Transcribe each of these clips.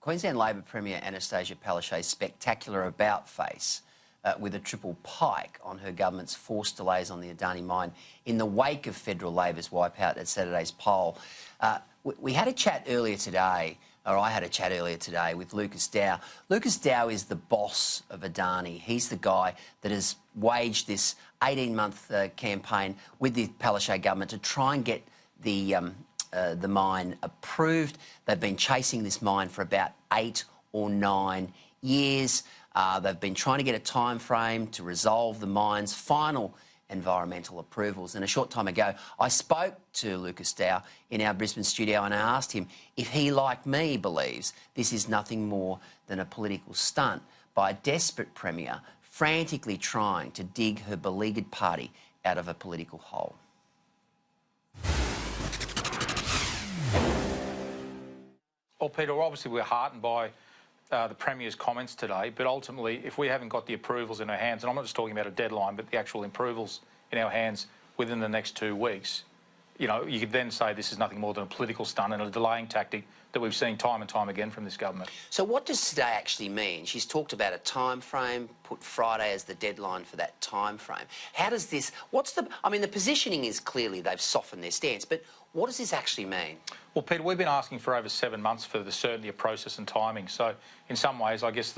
Queensland Labor Premier Anastasia Palaszczuk's spectacular about-face with a triple pike on her government's forced delays on the Adani mine in the wake of federal Labor's wipeout at Saturday's poll. We had a chat earlier today, or I had a chat earlier today with Lucas Dow. Lucas Dow is the boss of Adani. He's the guy that has waged this 18-month campaign with the Palaszczuk government to try and get the mine approved. They've been chasing this mine for about 8 or 9 years. They've been trying to get a time frame to resolve the mine's final environmental approvals. And a short time ago, I spoke to Lucas Dow in our Brisbane studio and I asked him if he, like me, believes this is nothing more than a political stunt by a desperate premier frantically trying to dig her beleaguered party out of a political hole. Well, Peter, obviously we're heartened by the Premier's comments today, but ultimately, if we haven't got the approvals in our hands, and I'm not just talking about a deadline, but the actual approvals in our hands within the next 2 weeks, you know, you could then say this is nothing more than a political stunt and a delaying tactic that we've seen time and time again from this government. So what does today actually mean? She's talked about a time frame, put Friday as the deadline for that time frame. How does this, I mean, the positioning is clearly they've softened their stance, but what does this actually mean? Well, Peter, we've been asking for over 7 months for the certainty of process and timing. So in some ways, I guess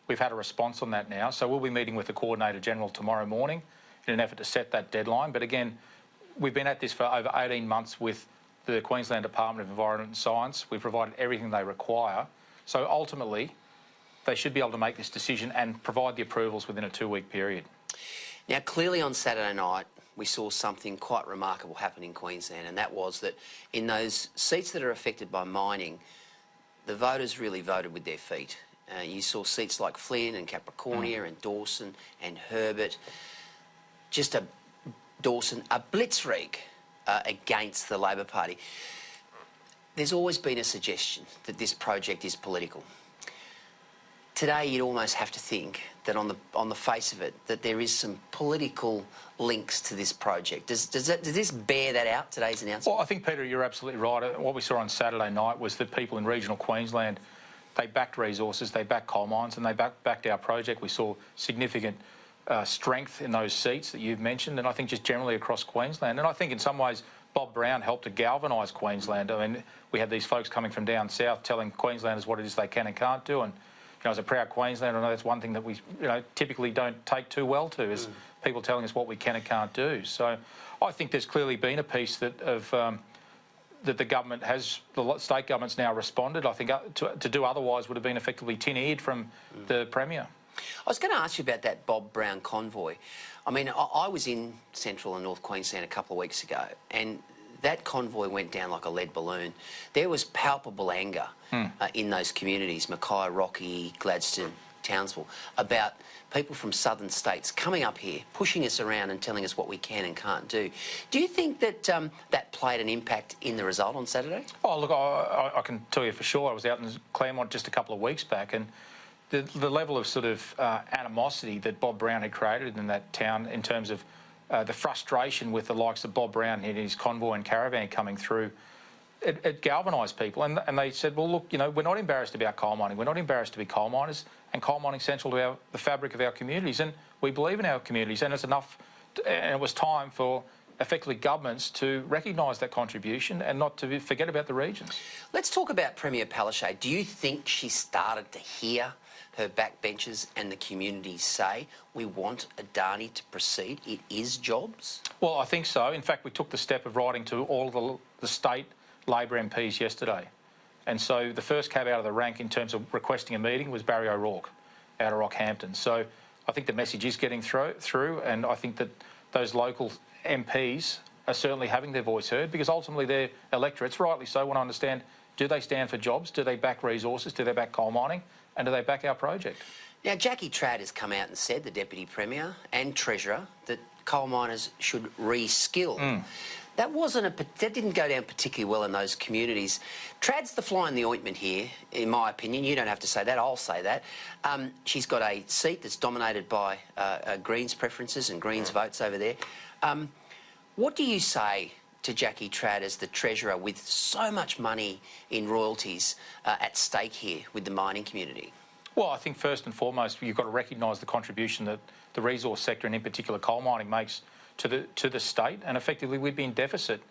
we've had a response on that now. So we'll be meeting with the Coordinator General tomorrow morning in an effort to set that deadline. But again, we've been at this for over 18 months with the Queensland Department of Environment and Science. We've provided everything they require. So ultimately, they should be able to make this decision and provide the approvals within a 2-week period. Now, clearly on Saturday night, we saw something quite remarkable happen in Queensland, and that was that in those seats that are affected by mining, the voters really voted with their feet. You saw seats like Flynn and Capricornia and Dawson and Herbert, just a blitzkrieg against the Labor Party. There's always been a suggestion that this project is political. Today, you'd almost have to think that on the face of it, that there is some political links to this project. Does this bear that out, today's announcement? Well, I think, Peter, you're absolutely right. What we saw on Saturday night was that people in regional Queensland, they backed resources, they backed coal mines, and they backed our project. We saw significant strength in those seats that you've mentioned, and I think just generally across Queensland. And I think in some ways, Bob Brown helped to galvanise Queensland. I mean, we had these folks coming from down south telling Queenslanders what it is they can and can't do, and as a proud Queenslander, I know that's one thing that we, typically don't take too well to, is people telling us what we can and can't do. So I think there's clearly been a piece that the government has, the state government's now responded. I think to do otherwise would have been effectively tin-eared from the Premier. I was going to ask you about that Bob Brown convoy. I mean, I was in Central and North Queensland a couple of weeks ago, and that convoy went down like a lead balloon. There was palpable anger in those communities, Mackay, Rocky, Gladstone, Townsville, about people from southern states coming up here, pushing us around and telling us what we can and can't do. Do you think that that played an impact in the result on Saturday? Oh, look, I can tell you for sure. I was out in Claremont just a couple of weeks back, and the level of sort of animosity that Bob Brown had created in that town in terms of the frustration with the likes of Bob Brown and his convoy and caravan coming through, it galvanised people. And they said, well, look, we're not embarrassed about coal mining. We're not embarrassed to be coal miners, and coal mining is central to the fabric of our communities. And we believe in our communities, and it's enough, and it was time for effectively governments to recognise that contribution and not to forget about the regions. Let's talk about Premier Palaszczuk. Do you think she started to hear her backbenchers and the community say, we want Adani to proceed, it is jobs? Well, I think so. In fact, we took the step of writing to all the state Labor MPs yesterday. And so the first cab out of the rank in terms of requesting a meeting was Barry O'Rourke out of Rockhampton. So I think the message is getting through, and I think that those local MPs are certainly having their voice heard, because ultimately their electorates, rightly so, want to understand, do they stand for jobs? Do they back resources? Do they back coal mining? And do they back our project? Now, Jackie Trad has come out and said, the Deputy Premier and Treasurer, that coal miners should re-skill. That didn't go down particularly well in those communities. Trad's the fly in the ointment here, in my opinion. You don't have to say that, I'll say that. She's got a seat that's dominated by Greens preferences and Greens votes over there. What do you say to Jackie Trad as the Treasurer with so much money in royalties at stake here with the mining community? Well, I think first and foremost, you've got to recognise the contribution that the resource sector, and in particular coal mining, makes to the state, and effectively we'd be in deficit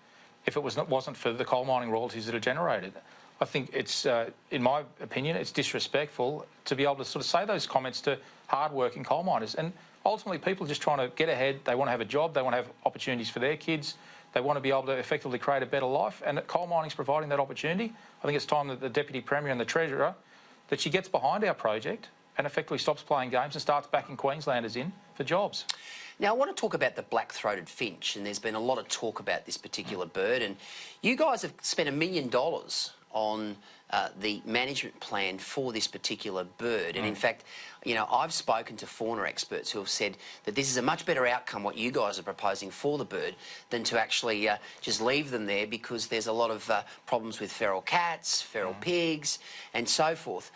if it wasn't for the coal mining royalties that are generated. I think it's, in my opinion, it's disrespectful to be able to sort of say those comments to hard-working coal miners. And ultimately, people are just trying to get ahead. They want to have a job. They want to have opportunities for their kids. They want to be able to effectively create a better life. And coal mining's providing that opportunity. I think it's time that the Deputy Premier and the Treasurer, that she gets behind our project and effectively stops playing games and starts backing Queenslanders in for jobs. Now, I want to talk about the black-throated finch, and there's been a lot of talk about this particular bird, and you guys have spent $1 million on the management plan for this particular bird. And in fact, you know, I've spoken to fauna experts who have said that this is a much better outcome, what you guys are proposing for the bird, than to actually just leave them there, because there's a lot of problems with feral cats, feral pigs, and so forth.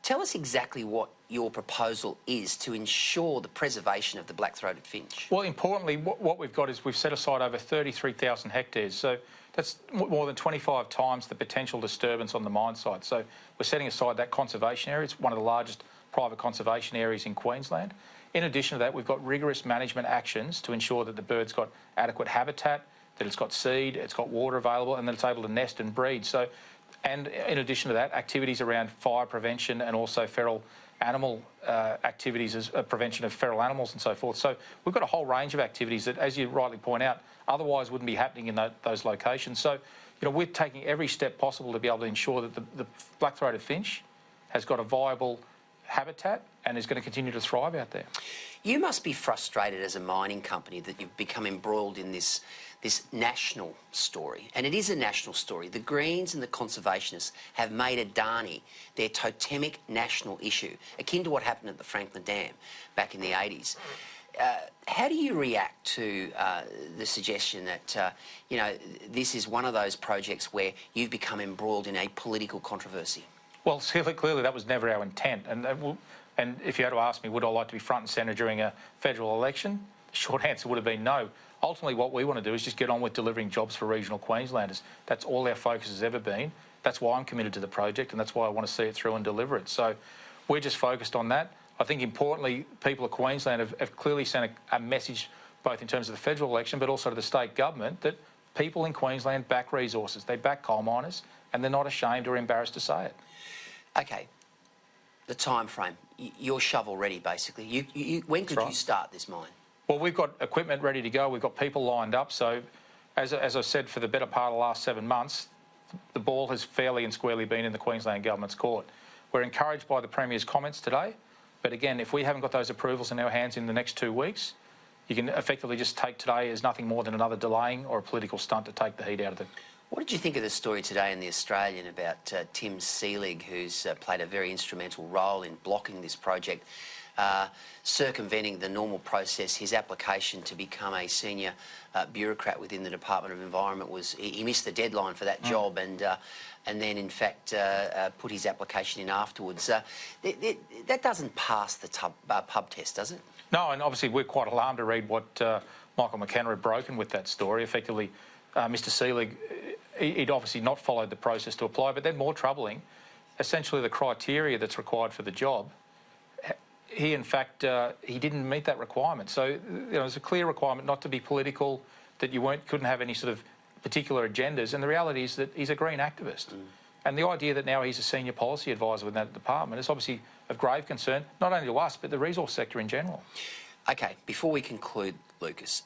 Tell us exactly what your proposal is to ensure the preservation of the black-throated finch. Well, importantly, what we've got is we've set aside over 33,000 hectares. So that's more than 25 times the potential disturbance on the mine site. So we're setting aside that conservation area. It's one of the largest private conservation areas in Queensland. In addition to that, we've got rigorous management actions to ensure that the bird's got adequate habitat, that it's got seed, it's got water available, and that it's able to nest and breed. So, and in addition to that, activities around fire prevention and also feral animal activities as prevention of feral animals and so forth. So we've got a whole range of activities that, as you rightly point out, otherwise wouldn't be happening in those locations. So, you know, we're taking every step possible to be able to ensure that the black-throated finch has got a viable habitat and is going to continue to thrive out there. You must be frustrated as a mining company that you've become embroiled in this national story, and it is a national story. The Greens and the Conservationists have made Adani their totemic national issue, akin to what happened at the Franklin Dam back in the 80s. How do you react to the suggestion that, you know, this is one of those projects where you've become embroiled in a political controversy? Well, clearly that was never our intent. And if you had to ask me, would I like to be front and centre during a federal election? The short answer would have been no. Ultimately, what we want to do is just get on with delivering jobs for regional Queenslanders. That's all our focus has ever been. That's why I'm committed to the project, and that's why I want to see it through and deliver it. So we're just focused on that. I think, importantly, people of Queensland have clearly sent a message, both in terms of the federal election but also to the state government, that people in Queensland back resources. They back coal miners, and they're not ashamed or embarrassed to say it. OK. The time frame. You're shovel ready, basically. When could you start this mine? Well, we've got equipment ready to go. We've got people lined up. So, as I said, for the better part of the last 7 months, the ball has fairly and squarely been in the Queensland Government's court. We're encouraged by the Premier's comments today. But again, if we haven't got those approvals in our hands in the next 2 weeks, you can effectively just take today as nothing more than another delaying or a political stunt to take the heat out of it. What did you think of the story today in The Australian about Tim Seelig, who's played a very instrumental role in blocking this project, circumventing the normal process? His application to become a senior bureaucrat within the Department of Environment was, he missed the deadline for that job, and then in fact put his application in afterwards. That doesn't pass the pub test, does it? No, and obviously we're quite alarmed to read what Michael McKenna had broken with that story. Effectively, Mr Seelig, he'd obviously not followed the process to apply, but then more troubling, essentially the criteria that's required for the job, he in fact, he didn't meet that requirement. So, you know, there's a clear requirement not to be political, that you couldn't have any sort of particular agendas, and the reality is that he's a green activist. And the idea that now he's a senior policy advisor within that department is obviously of grave concern, not only to us, but the resource sector in general. OK, before we conclude, Lucas,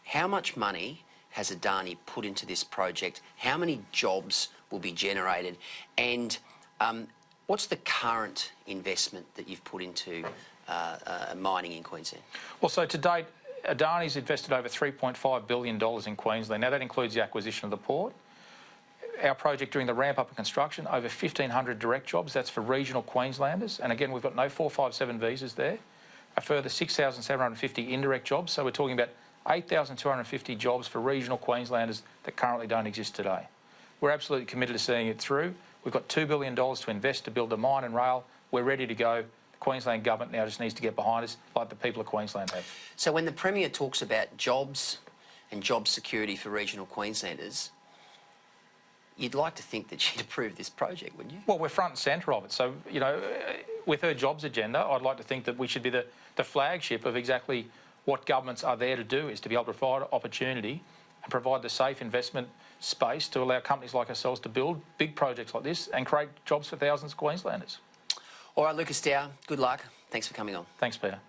how much money has Adani put into this project? How many jobs will be generated? And what's the current investment that you've put into mining in Queensland? Well, so to date, Adani's invested over $3.5 billion in Queensland. Now, that includes the acquisition of the port. Our project during the ramp-up of construction, over 1,500 direct jobs. That's for regional Queenslanders. And again, we've got no 457 visas there. A further 6,750 indirect jobs. So we're talking about 8,250 jobs for regional Queenslanders that currently don't exist today. We're absolutely committed to seeing it through. We've got $2 billion to invest to build a mine and rail. We're ready to go. The Queensland Government now just needs to get behind us like the people of Queensland have. So when the Premier talks about jobs, and job security for regional Queenslanders, you'd like to think that she'd approve this project, wouldn't you? Well, we're front and centre of it. So, you know, with her jobs agenda, I'd like to think that we should be the flagship of exactly what governments are there to do, is to be able to provide opportunity and provide the safe investment space to allow companies like ourselves to build big projects like this and create jobs for thousands of Queenslanders. All right, Lucas Dow, good luck. Thanks for coming on. Thanks, Peter.